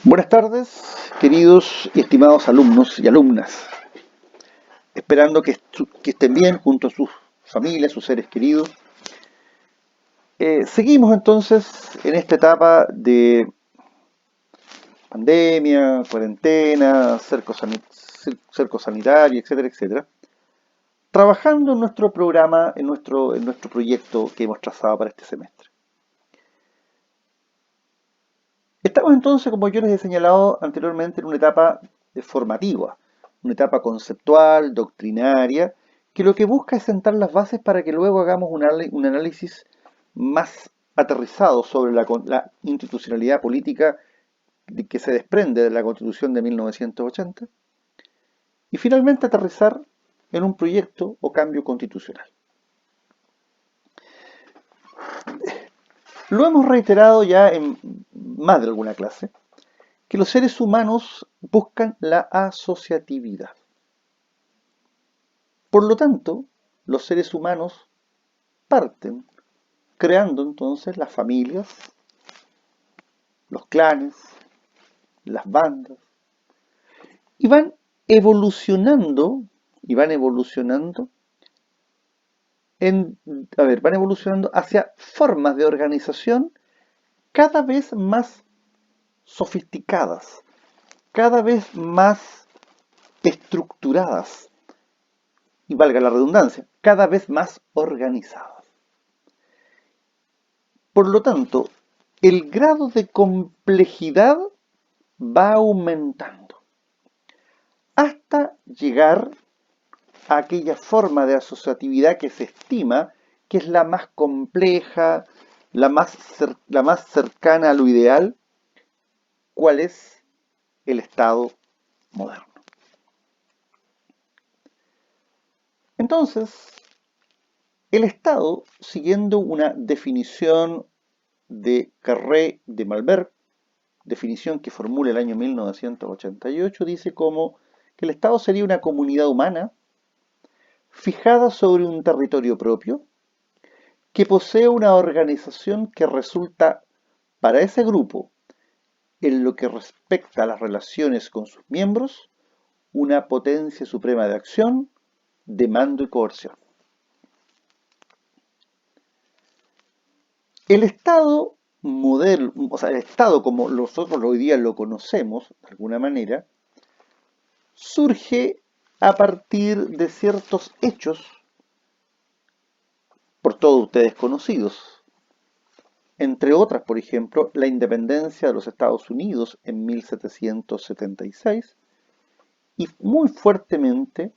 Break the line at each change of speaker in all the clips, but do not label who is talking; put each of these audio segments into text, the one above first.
Buenas tardes, queridos y estimados alumnos y alumnas. Esperando que estén bien junto a sus familias, sus seres queridos. Seguimos entonces en esta etapa de pandemia, cuarentena, cerco sanitario, etcétera, etcétera. Trabajando en nuestro programa, en nuestro proyecto que hemos trazado para este semestre. Estamos entonces, como yo les he señalado anteriormente, en una etapa formativa, una etapa conceptual, doctrinaria, que lo que busca es sentar las bases para que luego hagamos un análisis más aterrizado sobre la institucionalidad política que se desprende de la Constitución de 1980 y finalmente aterrizar en un proyecto o cambio constitucional. Lo hemos reiterado ya en más de alguna clase, que los seres humanos buscan la asociatividad. Por lo tanto, los seres humanos parten creando entonces las familias, los clanes, las bandas, y van evolucionando, van evolucionando hacia formas de organización cada vez más sofisticadas, cada vez más estructuradas, y valga la redundancia, cada vez más organizadas. Por lo tanto, el grado de complejidad va aumentando hasta llegar a aquella forma de asociatividad que se estima que es la más compleja, la más cercana a lo ideal, ¿cuál es el Estado moderno? Entonces, el Estado, siguiendo una definición de Carré de Malberg, definición que formula el año 1988, dice como que el Estado sería una comunidad humana fijada sobre un territorio propio, que posee una organización que resulta para ese grupo, en lo que respecta a las relaciones con sus miembros, una potencia suprema de acción, de mando y coerción. El Estado modelo, o sea, el Estado como nosotros hoy día lo conocemos, de alguna manera, surge a partir de ciertos hechos, por todos ustedes conocidos. Entre otras, por ejemplo, la independencia de los Estados Unidos en 1776 y muy fuertemente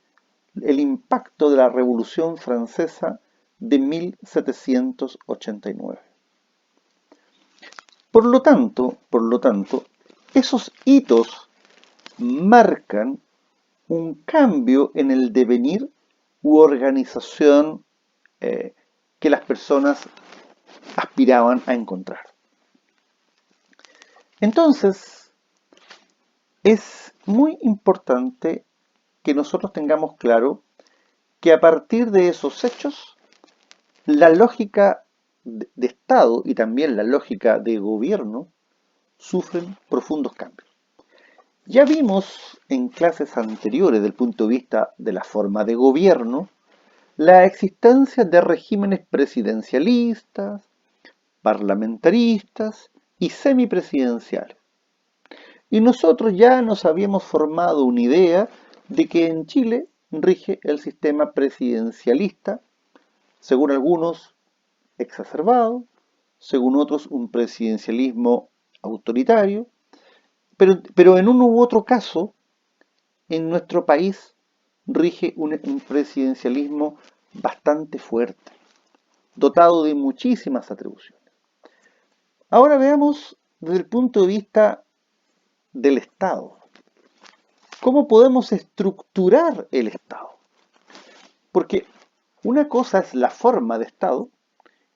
el impacto de la Revolución Francesa de 1789. Por lo tanto, esos hitos marcan un cambio en el devenir u organización que las personas aspiraban a encontrar. Entonces, es muy importante que nosotros tengamos claro que a partir de esos hechos, la lógica de Estado y también la lógica de gobierno sufren profundos cambios. Ya vimos en clases anteriores, desde el punto de vista de la forma de gobierno, la existencia de regímenes presidencialistas, parlamentaristas y semipresidenciales. Y nosotros ya nos habíamos formado una idea de que en Chile rige el sistema presidencialista, según algunos exacerbado, según otros un presidencialismo autoritario, pero en uno u otro caso, en nuestro país rige un presidencialismo bastante fuerte, dotado de muchísimas atribuciones. Ahora veamos desde el punto de vista del Estado. ¿Cómo podemos estructurar el Estado? Porque una cosa es la forma de Estado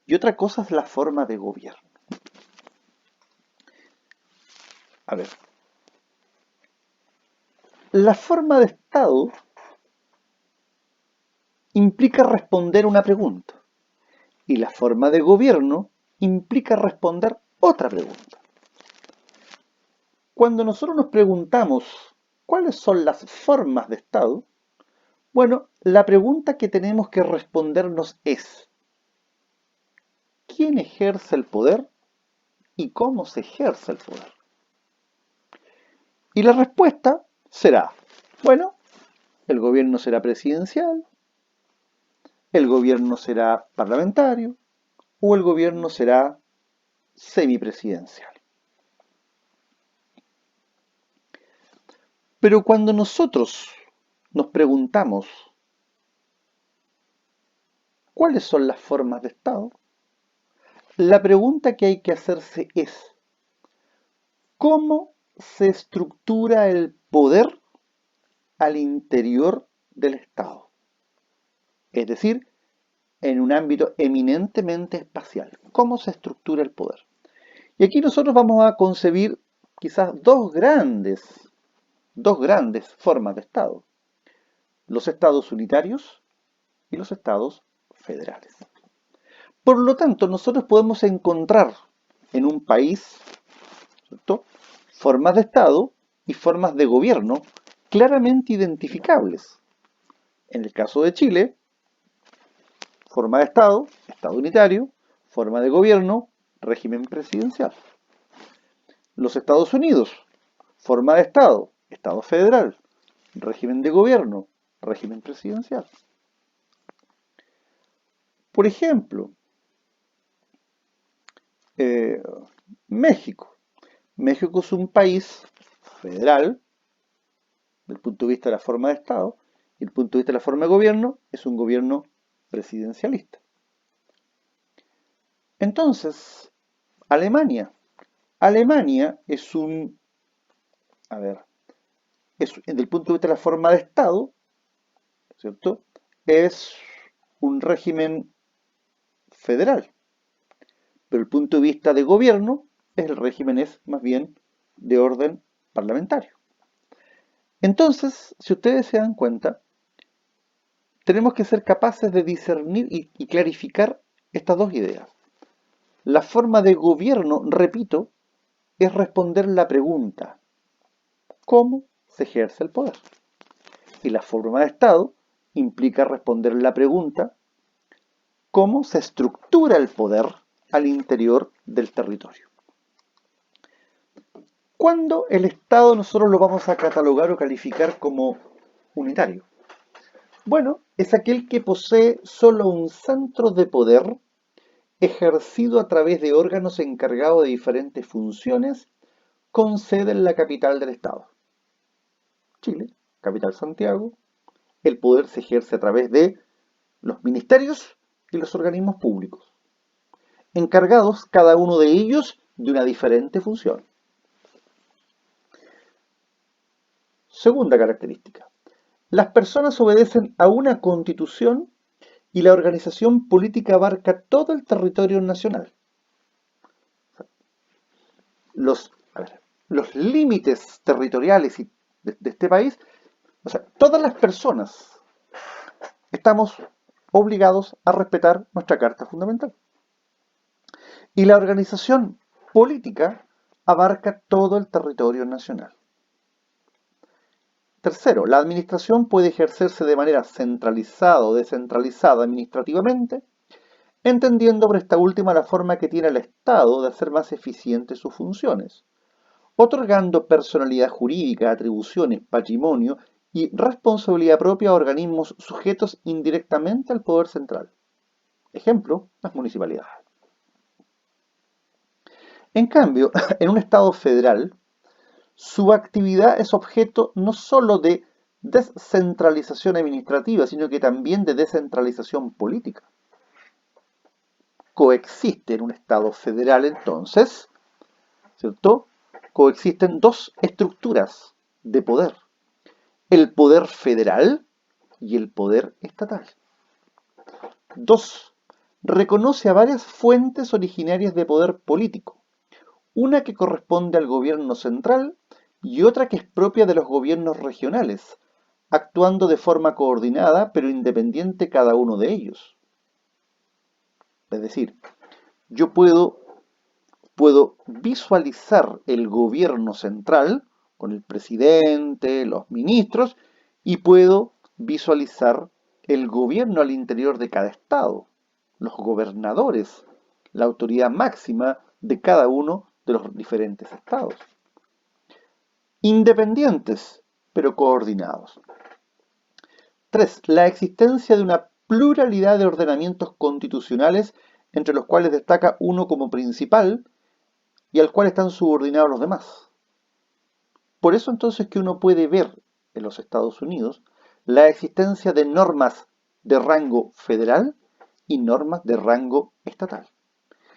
y otra cosa es la forma de gobierno. A ver, la forma de Estado implica responder una pregunta y la forma de gobierno implica responder otra pregunta. Cuando nosotros nos preguntamos cuáles son las formas de Estado, bueno, la pregunta que tenemos que respondernos es, ¿quién ejerce el poder y cómo se ejerce el poder? Y la respuesta será, bueno, el gobierno será presidencial, el gobierno será parlamentario o el gobierno será semipresidencial. Pero cuando nosotros nos preguntamos cuáles son las formas de Estado, la pregunta que hay que hacerse es, ¿cómo se estructura el poder al interior del Estado? Es decir, en un ámbito eminentemente espacial. ¿Cómo se estructura el poder? Y aquí nosotros vamos a concebir quizás dos grandes formas de Estado. Los estados unitarios y los estados federales. Por lo tanto, nosotros podemos encontrar en un país, ¿cierto?, formas de Estado y formas de gobierno claramente identificables. En el caso de Chile, forma de Estado, Estado unitario, forma de gobierno, régimen presidencial. Los Estados Unidos, forma de Estado, Estado federal, régimen de gobierno, régimen presidencial. Por ejemplo, eh, México. México es un país federal, desde el punto de vista de la forma de Estado, y desde el punto de vista de la forma de gobierno, es un gobierno presidencialista. Entonces, Alemania. Alemania es a ver, desde el punto de vista de la forma de Estado, ¿cierto? Es un régimen federal, pero el punto de vista de gobierno el régimen es más bien de orden parlamentario. Entonces, si ustedes se dan cuenta, tenemos que ser capaces de discernir y clarificar estas dos ideas. La forma de gobierno, repito, es responder la pregunta, ¿cómo se ejerce el poder? Y la forma de Estado implica responder la pregunta, ¿cómo se estructura el poder al interior del territorio? ¿Cuándo el Estado nosotros lo vamos a catalogar o calificar como unitario? Bueno, es aquel que posee solo un centro de poder ejercido a través de órganos encargados de diferentes funciones con sede en la capital del Estado. Chile, capital Santiago. El poder se ejerce a través de los ministerios y los organismos públicos, encargados cada uno de ellos de una diferente función. Segunda característica. Las personas obedecen a una constitución y la organización política abarca todo el territorio nacional. Los límites territoriales de este país, o sea, todas las personas estamos obligados a respetar nuestra Carta Fundamental. Y la organización política abarca todo el territorio nacional. Tercero, la administración puede ejercerse de manera centralizada o descentralizada administrativamente, entendiendo por esta última la forma que tiene el Estado de hacer más eficientes sus funciones, otorgando personalidad jurídica, atribuciones, patrimonio y responsabilidad propia a organismos sujetos indirectamente al poder central. Ejemplo, las municipalidades. En cambio, en un Estado federal, su actividad es objeto no solo de descentralización administrativa, sino que también de descentralización política. Coexiste en un Estado federal entonces, ¿cierto? Coexisten dos estructuras de poder, el poder federal y el poder estatal. Dos, reconoce a varias fuentes originarias de poder político, una que corresponde al gobierno central y otra que es propia de los gobiernos regionales, actuando de forma coordinada pero independiente cada uno de ellos. Es decir, yo puedo puedo visualizar el gobierno central con el presidente, los ministros, y puedo visualizar el gobierno al interior de cada estado, los gobernadores, la autoridad máxima de cada uno de los diferentes estados. Independientes, pero coordinados. 3. La existencia de una pluralidad de ordenamientos constitucionales entre los cuales destaca uno como principal y al cual están subordinados los demás. Por eso entonces que uno puede ver en los Estados Unidos la existencia de normas de rango federal y normas de rango estatal.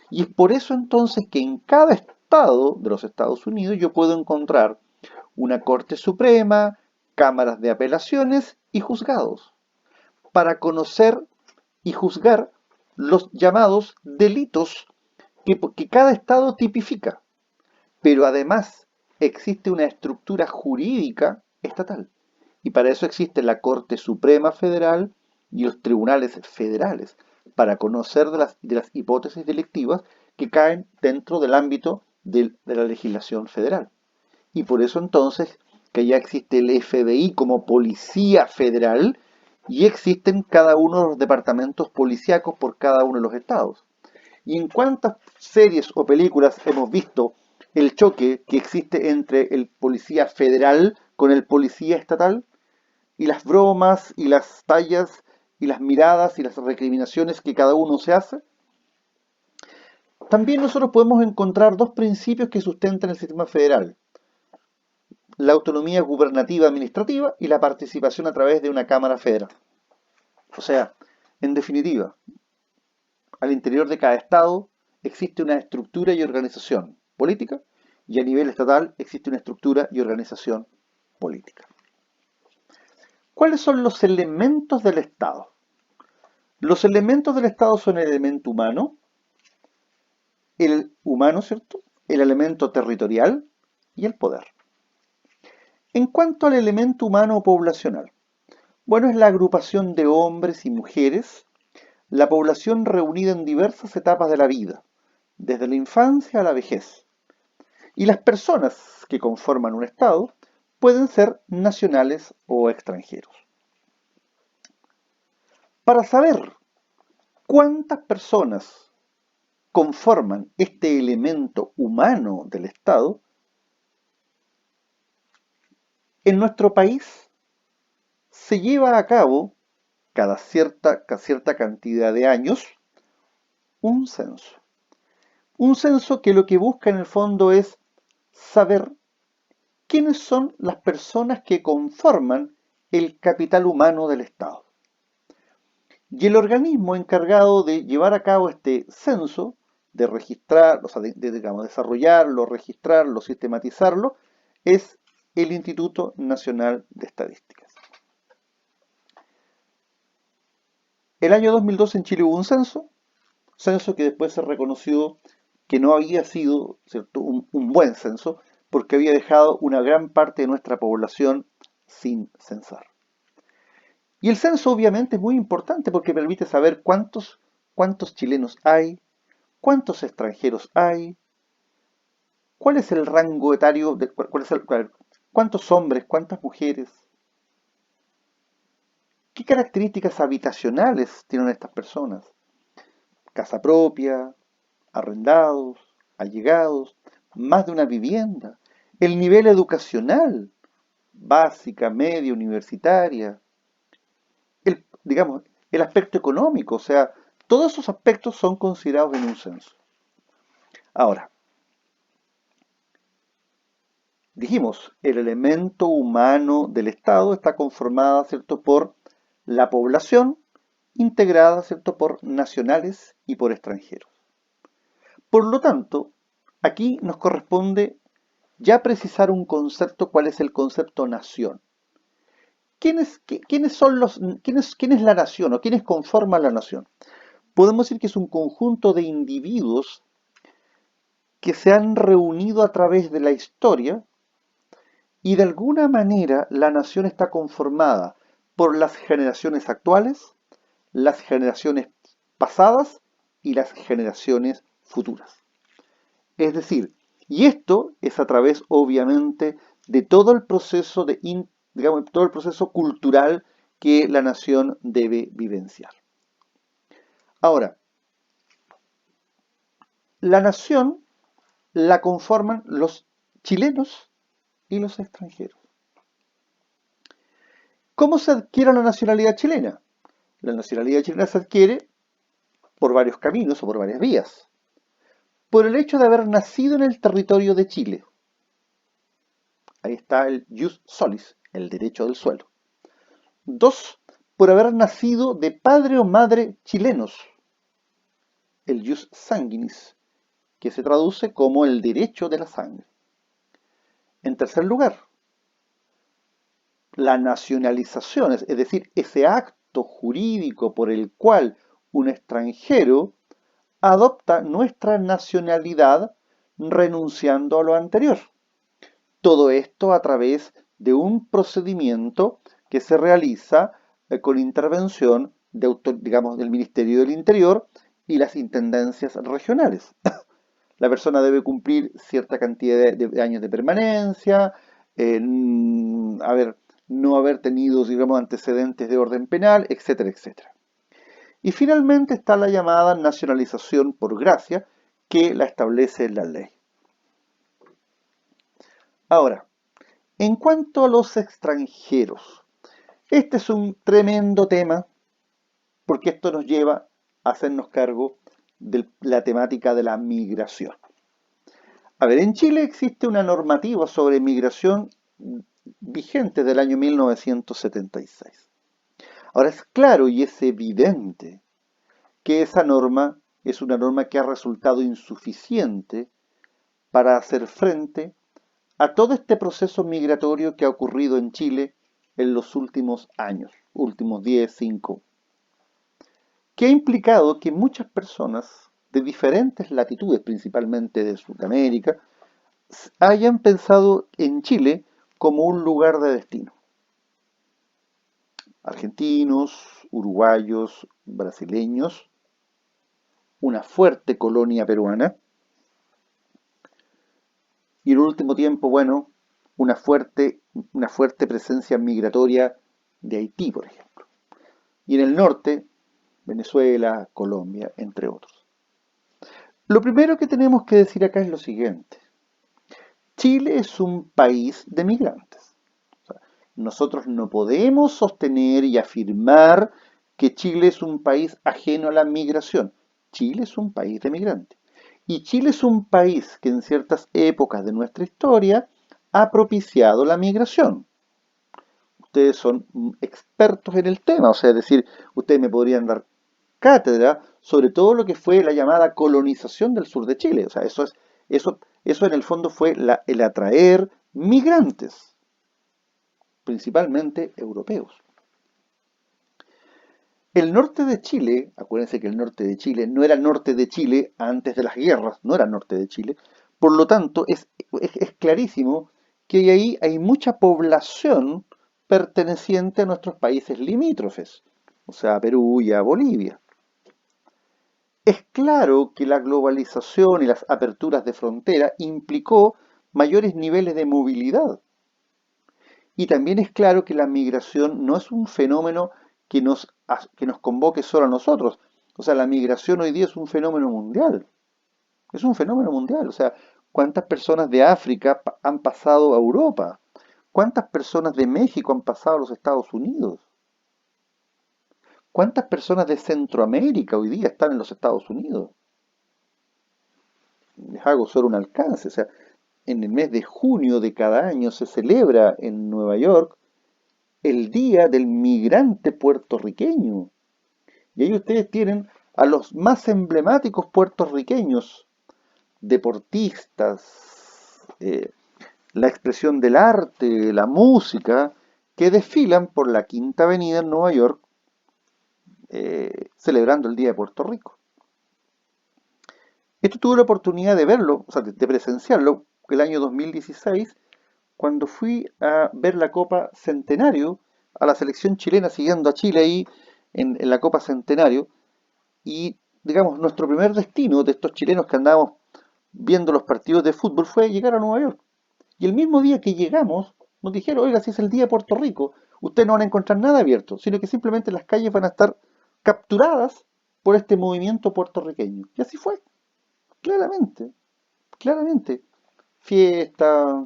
Y es por eso entonces que en cada estado de los Estados Unidos yo puedo encontrar una Corte Suprema, cámaras de apelaciones y juzgados, para conocer y juzgar los llamados delitos que cada estado tipifica. Pero además existe una estructura jurídica estatal. Y para eso existe la Corte Suprema Federal y los tribunales federales, para conocer de las hipótesis delictivas que caen dentro del ámbito de la legislación federal. Y por eso entonces que ya existe el FBI como policía federal y existen cada uno de los departamentos policíacos por cada uno de los estados. ¿Y en cuántas series o películas hemos visto el choque que existe entre el policía federal con el policía estatal? Y las bromas y las tallas y las miradas y las recriminaciones que cada uno se hace. También nosotros podemos encontrar dos principios que sustentan el sistema federal: la autonomía gubernativa administrativa y la participación a través de una Cámara Federal. O sea, en definitiva, al interior de cada estado existe una estructura y organización política y a nivel estatal existe una estructura y organización política. ¿Cuáles son los elementos del Estado? Los elementos del Estado son el elemento humano, ¿cierto? El elemento territorial y el poder. En cuanto al elemento humano o poblacional, bueno, es la agrupación de hombres y mujeres, la población reunida en diversas etapas de la vida, desde la infancia a la vejez. Y las personas que conforman un Estado pueden ser nacionales o extranjeros. Para saber cuántas personas conforman este elemento humano del Estado, en nuestro país se lleva a cabo cada cierta cantidad de años un censo. Un censo que lo que busca en el fondo es saber quiénes son las personas que conforman el capital humano del Estado. Y el organismo encargado de llevar a cabo este censo, de registrar, o sea, digamos, desarrollarlo, registrarlo, sistematizarlo, es el Instituto Nacional de Estadísticas. El año 2002 en Chile hubo un censo que después se reconoció que no había sido, ¿cierto?, un buen censo, porque había dejado una gran parte de nuestra población sin censar. Y el censo obviamente es muy importante porque permite saber cuántos chilenos hay, cuántos extranjeros hay, cuál es el rango etario, cuántos hombres, cuántas mujeres, qué características habitacionales tienen estas personas, casa propia, arrendados, allegados, más de una vivienda, el nivel educacional, básica, media, universitaria, digamos, el aspecto económico, o sea, todos esos aspectos son considerados en un censo. Ahora, dijimos, el elemento humano del Estado está conformado, ¿cierto?, por la población integrada, ¿cierto?, por nacionales y por extranjeros. Por lo tanto, aquí nos corresponde ya precisar un concepto, cuál es el concepto nación. ¿Quién es la nación o quiénes conforman la nación? Podemos decir que es un conjunto de individuos que se han reunido a través de la historia y de alguna manera la nación está conformada por las generaciones actuales, las generaciones pasadas y las generaciones futuras. Es decir, y esto es a través, obviamente, de todo el proceso digamos, todo el proceso cultural que la nación debe vivenciar. Ahora, la nación la conforman los chilenos y los extranjeros. ¿Cómo se adquiere la nacionalidad chilena? La nacionalidad chilena se adquiere por varios caminos o por varias vías. Por el hecho de haber nacido en el territorio de Chile. Ahí está el jus solis, el derecho del suelo. Dos, por haber nacido de padre o madre chilenos. El jus sanguinis, que se traduce como el derecho de la sangre. En tercer lugar, la nacionalización, es decir, ese acto jurídico por el cual un extranjero adopta nuestra nacionalidad renunciando a lo anterior. Todo esto a través de un procedimiento que se realiza con intervención digamos, del Ministerio del Interior y las intendencias regionales. La persona debe cumplir cierta cantidad de años de permanencia, no haber tenido, digamos, antecedentes de orden penal, etcétera, etcétera. Y finalmente está la llamada nacionalización por gracia, que la establece la ley. Ahora, en cuanto a los extranjeros, este es un tremendo tema porque esto nos lleva a hacernos cargo de la temática de la migración. A ver, en Chile existe una normativa sobre migración vigente del año 1976. Ahora es claro y es evidente que esa norma es una norma que ha resultado insuficiente para hacer frente a todo este proceso migratorio que ha ocurrido en Chile en los últimos años, últimos 10, 5, que ha implicado que muchas personas de diferentes latitudes, principalmente de Sudamérica, hayan pensado en Chile como un lugar de destino. Argentinos, uruguayos, brasileños, una fuerte colonia peruana y en último tiempo, bueno, una fuerte presencia migratoria de Haití, por ejemplo. Y en el norte, Venezuela, Colombia, entre otros. Lo primero que tenemos que decir acá es lo siguiente. Chile es un país de migrantes. O sea, nosotros no podemos sostener y afirmar que Chile es un país ajeno a la migración. Chile es un país de migrantes. Y Chile es un país que en ciertas épocas de nuestra historia ha propiciado la migración. Ustedes son expertos en el tema, o sea, es decir, ustedes me podrían dar cátedra sobre todo lo que fue la llamada colonización del sur de Chile. O sea, eso en el fondo fue el atraer migrantes, principalmente europeos. El norte de Chile, acuérdense que el norte de Chile no era norte de Chile antes de las guerras, no era norte de Chile, por lo tanto es clarísimo que ahí hay mucha población perteneciente a nuestros países limítrofes, o sea, a Perú y a Bolivia. Es claro que la globalización y las aperturas de frontera implicó mayores niveles de movilidad. Y también es claro que la migración no es un fenómeno que nos convoque solo a nosotros. O sea, la migración hoy día es un fenómeno mundial. Es un fenómeno mundial. O sea, ¿cuántas personas de África han pasado a Europa? ¿Cuántas personas de México han pasado a los Estados Unidos? ¿Cuántas personas de Centroamérica hoy día están en los Estados Unidos? Les hago solo un alcance. O sea, en el mes de junio de cada año se celebra en Nueva York el Día del Migrante Puertorriqueño. Y ahí ustedes tienen a los más emblemáticos puertorriqueños, deportistas, la expresión del arte, la música, que desfilan por la Quinta Avenida en Nueva York celebrando el Día de Puerto Rico. Esto tuve la oportunidad de verlo, o sea, de presenciarlo el año 2016, cuando fui a ver la Copa Centenario, a la selección chilena siguiendo a Chile ahí en la Copa Centenario, y digamos, nuestro primer destino de estos chilenos que andábamos viendo los partidos de fútbol fue llegar a Nueva York. Y el mismo día que llegamos, nos dijeron, oiga, si es el día de Puerto Rico, ustedes no van a encontrar nada abierto, sino que simplemente las calles van a estar capturadas por este movimiento puertorriqueño. Y así fue, claramente, claramente. Fiesta,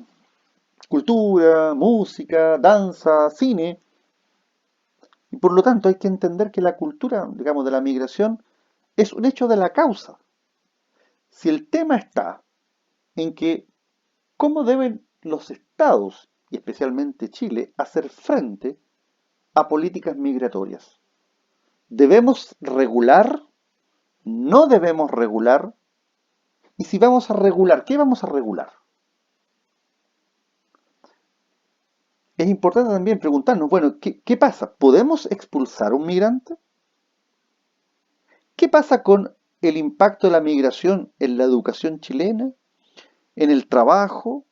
cultura, música, danza, cine. Y por lo tanto hay que entender que la cultura, digamos, de la migración es un hecho de la causa. Si el tema está en que cómo deben los estados, y especialmente Chile, hacer frente a políticas migratorias. ¿Debemos regular? ¿No debemos regular? Y si vamos a regular, ¿qué vamos a regular? Es importante también preguntarnos, bueno, ¿qué pasa? ¿Podemos expulsar a un migrante? ¿Qué pasa con el impacto de la migración en la educación chilena, en el trabajo,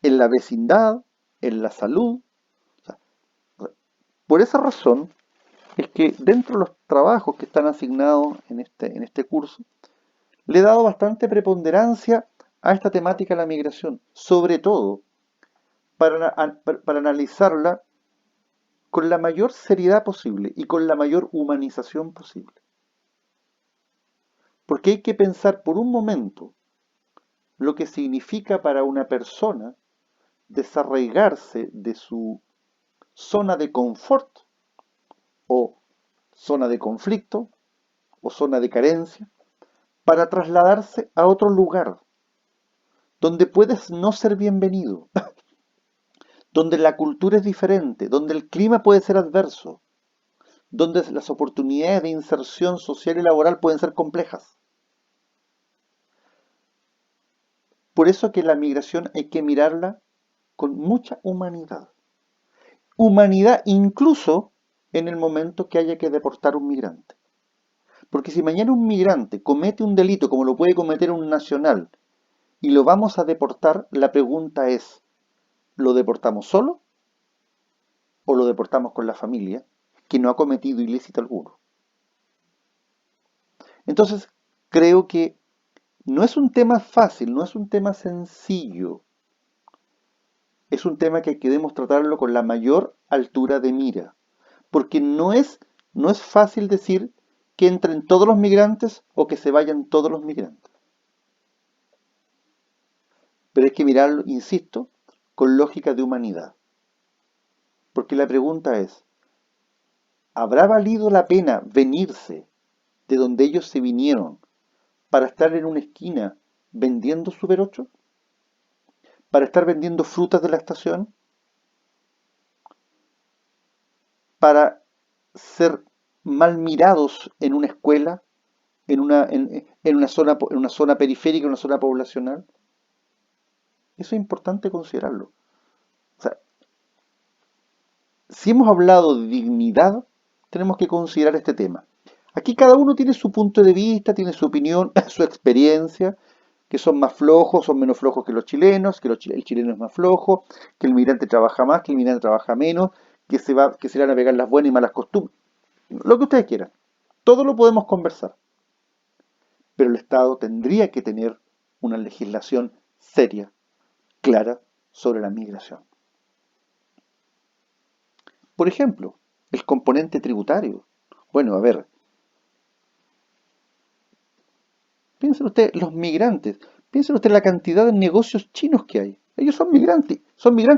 en la vecindad, en la salud? O sea, por esa razón es que dentro de los trabajos que están asignados en este curso, le he dado bastante preponderancia a esta temática de la migración, sobre todo para analizarla con la mayor seriedad posible y con la mayor humanización posible. Porque hay que pensar por un momento lo que significa para una persona desarraigarse de su zona de confort o zona de conflicto o zona de carencia para trasladarse a otro lugar donde puedes no ser bienvenido, donde la cultura es diferente, donde el clima puede ser adverso, donde las oportunidades de inserción social y laboral pueden ser complejas. Por eso que la migración hay que mirarla con mucha humanidad. Humanidad incluso en el momento que haya que deportar un migrante. Porque si mañana un migrante comete un delito como lo puede cometer un nacional y lo vamos a deportar, la pregunta es, ¿lo deportamos solo o lo deportamos con la familia que no ha cometido ilícito alguno? Entonces, creo que no es un tema fácil, no es un tema sencillo. Es un tema que debemos tratarlo con la mayor altura de mira. Porque no es fácil decir que entren todos los migrantes o que se vayan todos los migrantes. Pero hay que mirarlo, insisto, con lógica de humanidad. Porque la pregunta es, ¿habrá valido la pena venirse de donde ellos se vinieron para estar en una esquina vendiendo Super 8? ¿Para estar vendiendo frutas de la estación? ¿Para ser mal mirados en una escuela, en una zona periférica, en una zona poblacional? Eso es importante considerarlo. O sea, si hemos hablado de dignidad, tenemos que considerar este tema. Aquí cada uno tiene su punto de vista, tiene su opinión, su experiencia, que son más flojos, son menos flojos que los chilenos, el chileno es más flojo, que el migrante trabaja más, que el migrante trabaja menos, que se le van a pegar las buenas y malas costumbres. Lo que ustedes quieran. Todo lo podemos conversar. Pero el Estado tendría que tener una legislación seria, clara, sobre la migración. Por ejemplo, el componente tributario. Bueno, a ver, piensen ustedes, los migrantes, piensen ustedes la cantidad de negocios chinos que hay. Ellos son migrantes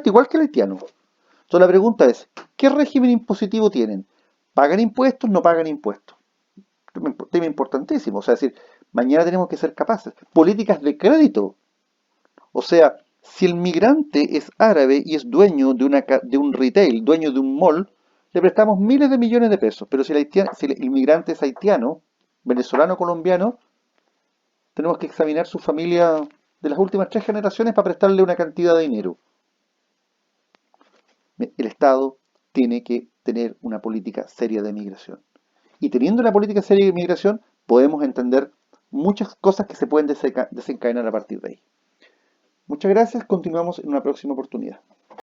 igual que el haitiano. Entonces la pregunta es, ¿qué régimen impositivo tienen? ¿Pagan impuestos? ¿No pagan impuestos? Tema importantísimo. O sea, es decir, mañana tenemos que ser capaces. Políticas de crédito. O sea, si el migrante es árabe y es dueño de un retail, dueño de un mall, le prestamos miles de millones de pesos. Pero si el inmigrante es haitiano, venezolano, colombiano, tenemos que examinar su familia de las últimas 3 generaciones para prestarle una cantidad de dinero. El Estado tiene que tener una política seria de migración. Y teniendo una política seria de migración, podemos entender muchas cosas que se pueden desencadenar a partir de ahí. Muchas gracias, continuamos en una próxima oportunidad.